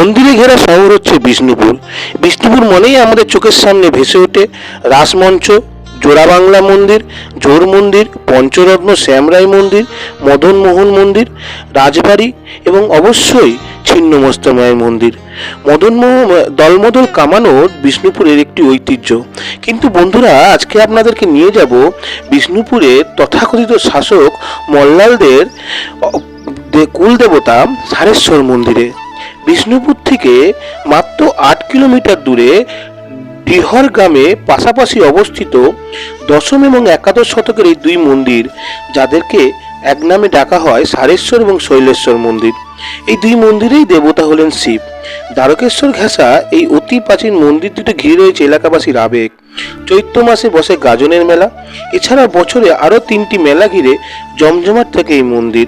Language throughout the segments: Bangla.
মন্দিরে ঘেরা শহর হচ্ছে বিষ্ণুপুর। বিষ্ণুপুর মনেই আমাদের চোখের সামনে ভেসে ওঠে রাসমঞ্চ, জোড়া বাংলা মন্দির, জোর মন্দির, পঞ্চরত্ন শ্যামরাই মন্দির, মদন মোহন মন্দির, রাজবাড়ি এবং অবশ্যই ছিন্নমস্তামায়ের মন্দির। দলমদল কামানো বিষ্ণুপুরের একটি ঐতিহ্য। কিন্তু বন্ধুরা, আজকে আপনাদেরকে নিয়ে যাব বিষ্ণুপুরের তথাকথিত শাসক মল্লালদের কুলদেবতা সারেশ্বর মন্দিরে। বিষ্ণুপুর থেকে মাত্র 8 কিলোমিটার দূরে ডিহর গ্রামে পাশাপাশি অবস্থিত দশম এবং একাদশ শতকের এই দুই মন্দির, যাদেরকে এক নামে ডাকা হয় সারেশ্বর এবং শৈলেশ্বর মন্দির। এই দুই মন্দিরেই দেবতা হলেন শিব। দ্বারকেশ্বর ঘেঁষা এই অতি প্রাচীন মন্দির দুটো ঘিরে রয়েছে এলাকাবাসীর আবেগ। চৈত্র মাসে বসে গাজনের মেলা, এছাড়া বছরে আরও 3টি মেলা ঘিরে জমজমাট থাকে এই মন্দির।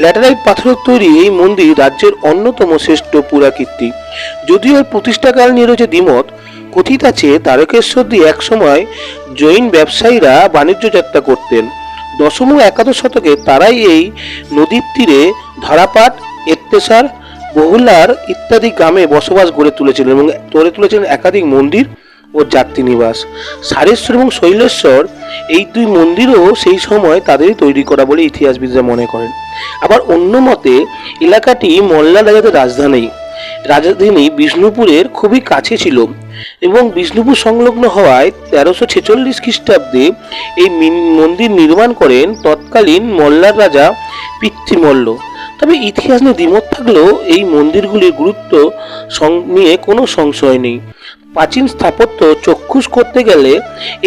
ল্যাটেরাইট পাথরের তৈরি এই মন্দির রাজ্যের অন্যতম শ্রেষ্ঠ পুরাকীর্তি। যদিও এর প্রতিষ্ঠাকাল নিয়ে রয়েছে দ্বিমত। কথিত আছে দ্বারকেশ্বর দিয়ে একসময় জৈন ব্যবসায়ীরা বাণিজ্য যাত্রা করতেন। দশম ও একাদশ শতকে তারাই এই নদীর তীরে ধারাপাট, এত্তেসার, বহুলার ইত্যাদি গ্রামে বসবাস গড়ে তুলেছিলেন একাধিক মন্দির ও যাত্রী নিবাস। সারেশ্বর এবং শৈলেশ্বর এই দুই মন্দিরও সেই সময় তাদেরই তৈরি করা বলে ইতিহাসবিদরা মনে করেন। আবার অন্য মতে এলাকাটি মল্লাল রাজাদের রাজধানী বিষ্ণুপুরের খুবই কাছে ছিল এবং বিষ্ণুপুর সংলগ্ন হওয়ায় 1346 খ্রিস্টাব্দে এই মন্দির নির্মাণ করেন তৎকালীন মল্লার রাজা পিতৃমল্ল। তবে ইতিহাস নিয়ে দ্বিমত থাকলেও এই মন্দিরগুলির গুরুত্ব নিয়ে কোনো সংশয় নেই। প্রাচীন স্থাপত্য চক্ষুষ করতে গেলে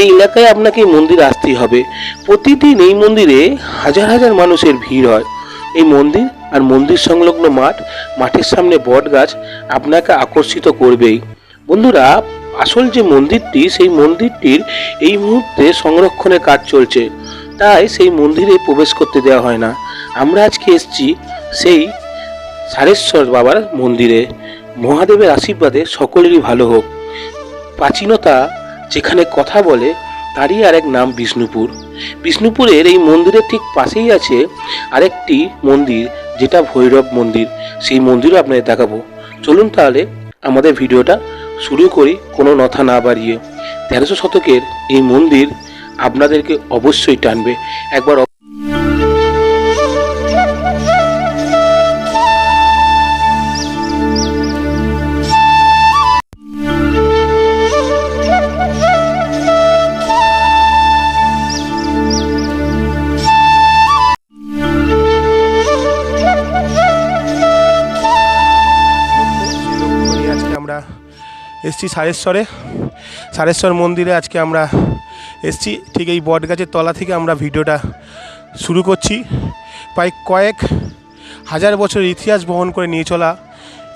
এই এলাকায় আপনাকে এই মন্দির আসতেই হবে। প্রতিদিন এই মন্দিরে হাজার হাজার মানুষের ভিড় হয়। এই মন্দির আর মন্দির সংলগ্ন মাঠের সামনে বট গাছ আপনাকে আকর্ষিত করবেই। বন্ধুরা, আসল যে মন্দিরটি, সেই মন্দিরটির এই মুহূর্তে সংরক্ষণের কাজ চলছে, তাই সেই মন্দিরে প্রবেশ করতে দেওয়া হয় না। আমরা আজকে এসেছি সেই সারেশ্বর বাবার মন্দিরে। মহাদেবের আশীর্বাদে সকলেরই ভালো হোক। প্রাচীনতা যেখানে কথা বলে, তারই আরেক নাম বিষ্ণুপুর। বিষ্ণুপুরের এই মন্দিরের ঠিক পাশেই আছে আরেকটি মন্দির, যেটা ভৈরব মন্দির। সেই মন্দিরও আপনাদের দেখাবো। চলুন তাহলে আমাদের ভিডিওটা শুরু করি কোনো কথা না বাড়িয়ে। 1300 শতকের এই মন্দির আপনাদেরকে অবশ্যই টানবে। একবার এসছি সারেশ্বর মন্দিরে। আজকে আমরা এসছি ঠিক এই বট গাছের তলা থেকে আমরা ভিডিওটা শুরু করছি। প্রায় কয়েক হাজার বছরের ইতিহাস বহন করে নিয়ে চলা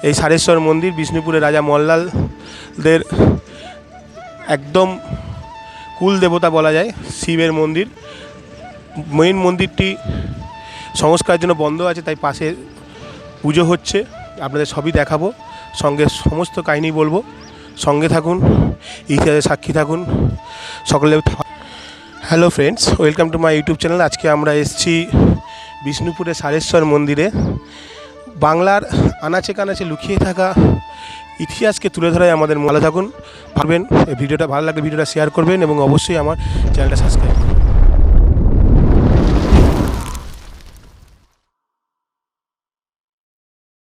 এই সারেশ্বর মন্দির বিষ্ণুপুরের রাজা মল্লালদের একদম কুল দেবতা বলা যায়, শিবের মন্দির। মেইন মন্দিরটি সংস্কারের জন্য বন্ধ আছে, তাই পাশে পুজো হচ্ছে। আপনাদের সবই দেখাবো, সঙ্গে সমস্ত কাহিনী বলবো। সঙ্গে থাকুন, ইতিহাসের সাক্ষী থাকুন সকলে। Hello friends, welcome to my YouTube channel. আজকে আমরা এসেছি বিষ্ণুপুরের সারেশ্বর মন্দিরে। বাংলার আনাচে কানাচে লুকিয়ে থাকা ইতিহাসকে তুলে ধরায় আমাদের ভালো থাকুন, ভাববেন। এই ভিডিওটা ভালো লাগলে ভিডিওটা শেয়ার করবেন এবং অবশ্যই আমার চ্যানেলটা সাবস্ক্রাইব করবেন।